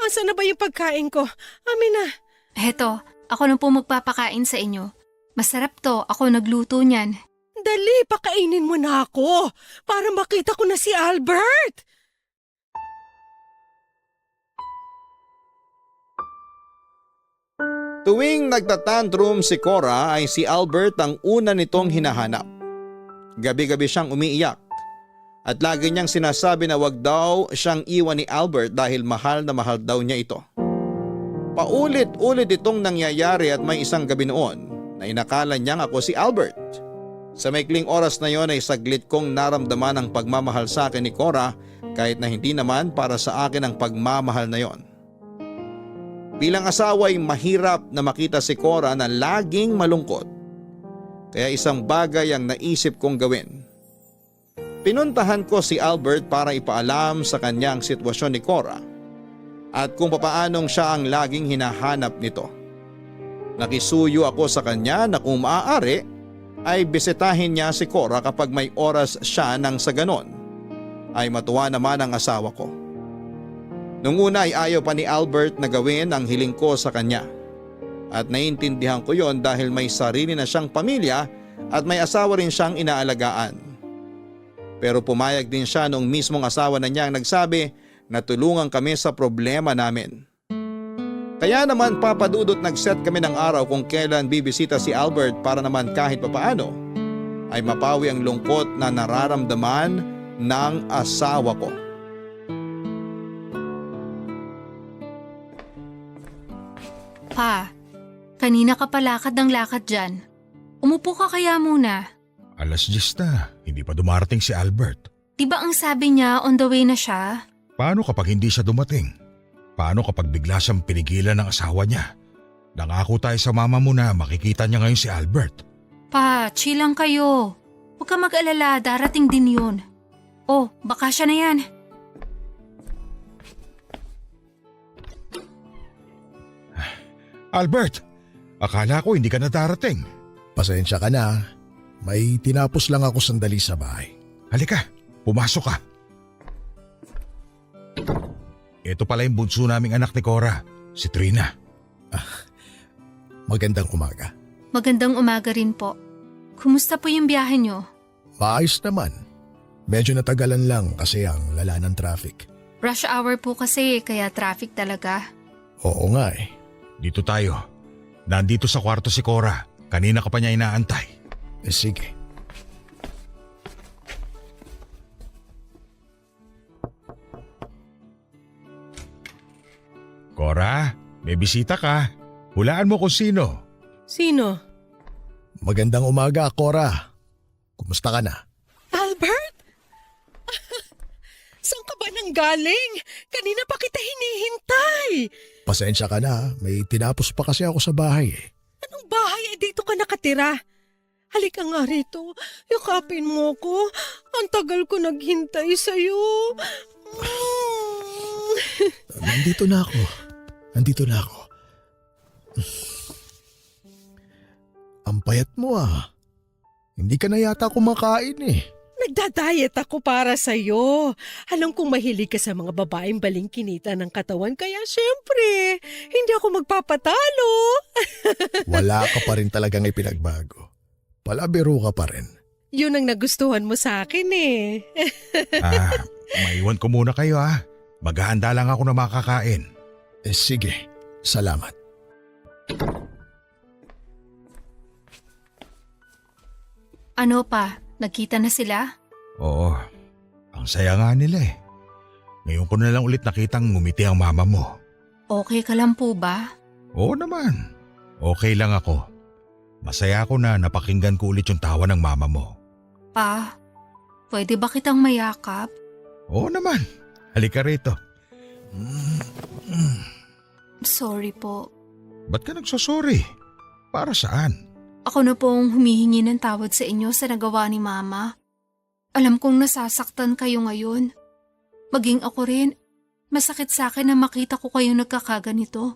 Asa na ba yung pagkain ko? Amin na. Heto, ako na po magpapakain sa inyo. Masarap to, ako nagluto niyan. Dali, pakainin mo na ako para makita ko na si Albert. Tuwing nagtatantrum si Cora ay si Albert ang una nitong hinahanap. Gabi-gabi siyang umiiyak at lagi niyang sinasabi na wag daw siyang iwan ni Albert dahil mahal na mahal daw niya ito. Paulit-ulit itong nangyayari at may isang gabi noon na inakala niyang ako si Albert. Sa maikling oras na yon ay saglit kong naramdaman ang pagmamahal sa akin ni Cora kahit na hindi naman para sa akin ang pagmamahal na yon. Bilang asawa ay mahirap na makita si Cora na laging malungkot. Kaya isang bagay ang naisip kong gawin. Pinuntahan ko si Albert para ipaalam sa kanya ang sitwasyon ni Cora at kung papaanong siya ang laging hinahanap nito. Nakisuyo ako sa kanya na kung maaari ay bisitahin niya si Cora kapag may oras siya nang sa ganon ay matuwa naman ang asawa ko. Nung una ay ayaw pa ni Albert na gawin ang hiling ko sa kanya. At naiintindihan ko yon dahil may sarili na siyang pamilya at may asawa rin siyang inaalagaan. Pero pumayag din siya nung mismong asawa na niya ang nagsabi na tulungan kami sa problema namin. Kaya naman papadudot nag-set kami ng araw kung kailan bibisita si Albert para naman kahit papaano ay mapawi ang lungkot na nararamdaman ng asawa ko. Pa, kanina ka pa lakad ng lakad dyan. Umupo ka kaya muna. Alas 10 na, hindi pa dumarating si Albert. Diba ang sabi niya on the way na siya? Paano kapag hindi siya dumating? Paano kapag bigla siyang pinigilan ng asawa niya? Nangako tayo sa mama mo na makikita niya ngayon si Albert. Pa, chill lang kayo. Huwag ka mag-alala, darating din yun. Oh, baka siya na yan. Albert, akala ko hindi ka na darating. Pasensya ka na. May tinapos lang ako sandali sa bahay. Halika, pumasok ka. Ito pala yung bunso naming anak ni Cora, si Trina. Magandang umaga. Magandang umaga rin po. Kumusta po yung biyahe nyo? Maayos naman. Medyo natagalan lang kasi ang lala ng traffic. Rush hour po kasi, kaya traffic talaga. Oo nga eh. Dito tayo. Nandito sa kwarto si Cora. Kanina ka pa niya inaantay. Sige. Cora, may bisita ka. Hulaan mo kung sino. Sino? Magandang umaga, Cora. Kumusta ka na? Albert? Saan ka ba nang galing? Kanina pa kita hinihintay. Pasensya ka na. May tinapos pa kasi ako sa bahay eh. Anong bahay? Dito ka nakatira. Halika nga rito. Yakapin mo ko. Ang tagal ko naghintay sa'yo. Nandito na ako. Ang payat mo ah. Hindi ka na yata kumakain eh. Nagda-diet ako para sa'yo. Alam kong mahilig ka sa mga babaeng balingkinita ng katawan, kaya syempre, hindi ako magpapatalo. Wala ka pa rin talagang ipinagbago. Palabiro ka pa rin. Yun ang nagustuhan mo sa akin eh. Maiwan ko muna kayo ah. Maghahanda lang ako na makakain. Sige, salamat. Ano pa, nagkita na sila? Oo, ang saya nga nila eh. Ngayon ko na lang ulit nakitang ngumiti ang mama mo. Okay ka lang po ba? Oo naman, okay lang ako. Masaya ako na napakinggan ko ulit yung tawa ng mama mo. Pa, pwede ba kitang mayakap? Oo naman, halika rito. Sorry po. Ba't ka nagsosorry? Para saan? Ako na pong humihingi ng tawad sa inyo sa nagawa ni Mama. Alam kong nasasaktan kayo ngayon. Maging ako rin, masakit sa akin na makita ko kayo nagkakaganito.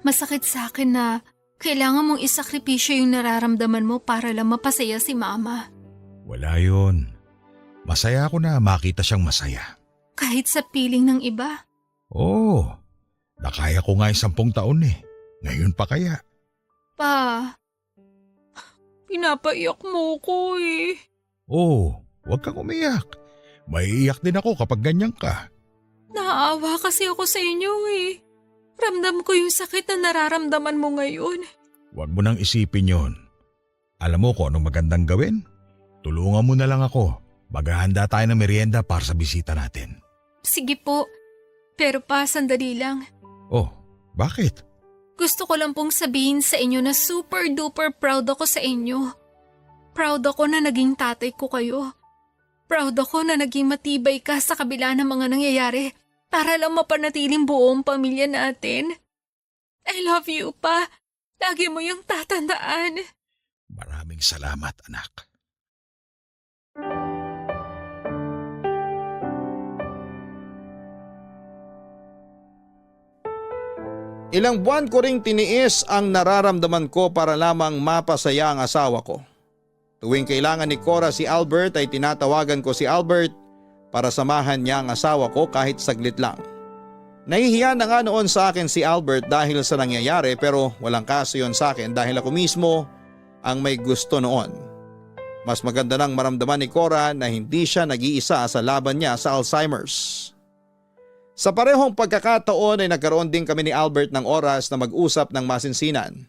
Masakit sa akin na kailangan mong isakripisyo yung nararamdaman mo para lang mapasaya si Mama. Wala yun. Masaya ako na makita siyang masaya. Kahit sa piling ng iba. Oo, nakaya ko nga 10 taon eh. Ngayon pa kaya? Pa, pinapaiyak mo ko eh. Oo, huwag kang umiyak. Maiiyak din ako kapag ganyan ka. Naaawa kasi ako sa inyo eh. Ramdam ko yung sakit na nararamdaman mo ngayon. Huwag mo nang isipin yon. Alam mo kung anong magandang gawin? Tulungan mo na lang ako. Maghahanda tayo ng merienda para sa bisita natin. Sige po, pero pa sandali lang. Oh, bakit? Gusto ko lang pong sabihin sa inyo na super duper proud ako sa inyo. Proud ako na naging tatay ko kayo. Proud ako na naging matibay ka sa kabila ng mga nangyayari para lang mapanatiling buong pamilya natin. I love you, Pa. Lagi mo yung tatandaan. Maraming salamat, anak. Ilang buwan ko ring tiniis ang nararamdaman ko para lamang mapasaya ang asawa ko. Tuwing kailangan ni Cora si Albert ay tinatawagan ko si Albert para samahan niya ang asawa ko kahit saglit lang. Nahihiya na nga noon sa akin si Albert dahil sa nangyayari pero walang kaso yon sa akin dahil ako mismo ang may gusto noon. Mas maganda nang maramdaman ni Cora na hindi siya nag-iisa sa laban niya sa Alzheimer's. Sa parehong pagkakataon ay nagkaroon din kami ni Albert ng oras na mag-usap ng masinsinan.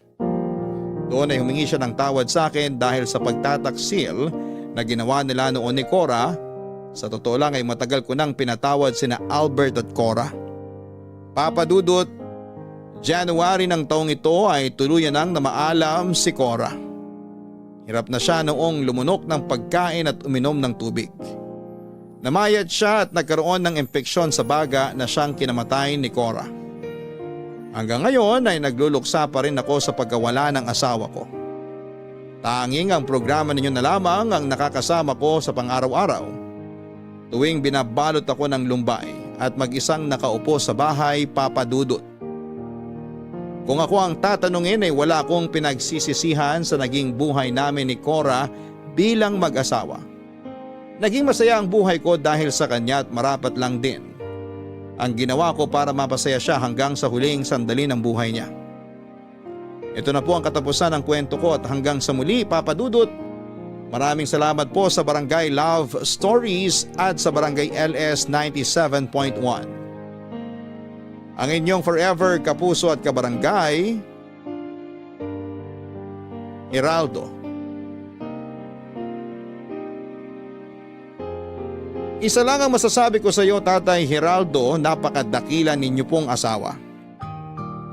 Doon ay humingi siya ng tawad sa akin dahil sa pagtataksil na ginawa nila noon ni Cora. Sa totoo lang ay matagal ko nang pinatawad sina Albert at Cora. Papa Dudut, January ng taong ito ay tuluyan nang namaalam si Cora. Hirap na siya noong lumunok ng pagkain at uminom ng tubig. Namayat siya at nagkaroon ng impeksyon sa baga na siyang kinamatay ni Cora. Hanggang ngayon ay nagluluksa pa rin ako sa pagkawala ng asawa ko. Tanging ang programa ninyo na lamang ang nakakasama ko sa pang-araw-araw. Tuwing binabalot ako ng lumbay at mag-isang nakaupo sa bahay, Papa Dudut. Kung ako ang tatanungin ay wala akong pinagsisisihan sa naging buhay namin ni Cora bilang mag-asawa. Naging masaya ang buhay ko dahil sa kanya at marapat lang din ang ginawa ko para mapasaya siya hanggang sa huling sandali ng buhay niya. Ito na po ang katapusan ng kwento ko at hanggang sa muli, Papa Dudut. Maraming salamat po sa Barangay Love Stories at sa Barangay LS 97.1. Ang inyong forever kapuso at kabarangay, Heraldo. Isa lang ang masasabi ko sa iyo, Tatay Heraldo, napakadakila ninyo pong asawa.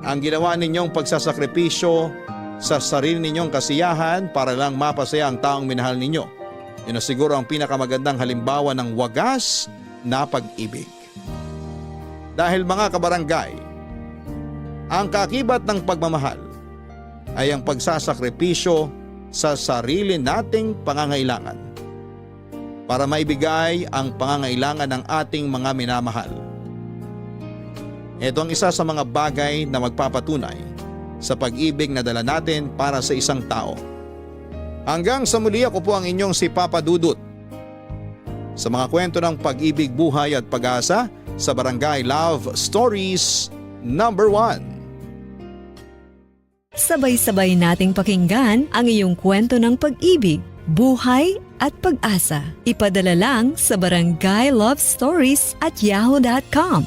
Ang ginawa ninyong pagsasakripisyo sa sarili ninyong kasiyahan para lang mapasaya ang taong minahal ninyo. Yun na siguro ang pinakamagandang halimbawa ng wagas na pag-ibig. Dahil mga kabarangay, ang kakibat ng pagmamahal ay ang pagsasakripisyo sa sarili nating pangangailangan para maibigay ang pangangailangan ng ating mga minamahal. Ito ang isa sa mga bagay na magpapatunay sa pag-ibig na dala natin para sa isang tao. Hanggang sa muli, ako po ang inyong si Papa Dudut. Sa mga kwento ng pag-ibig, buhay at pag-asa sa Barangay Love Stories number 1. Sabay-sabay nating pakinggan ang iyong kwento ng pag-ibig, buhay at pag-asa. Ipadala lang sa barangaylovestories@yahoo.com.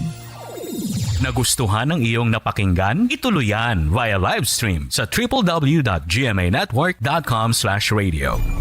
Nagustuhan ng iyong napakinggan? Ituloy yan via live stream sa www.gmanetwork.com/radio.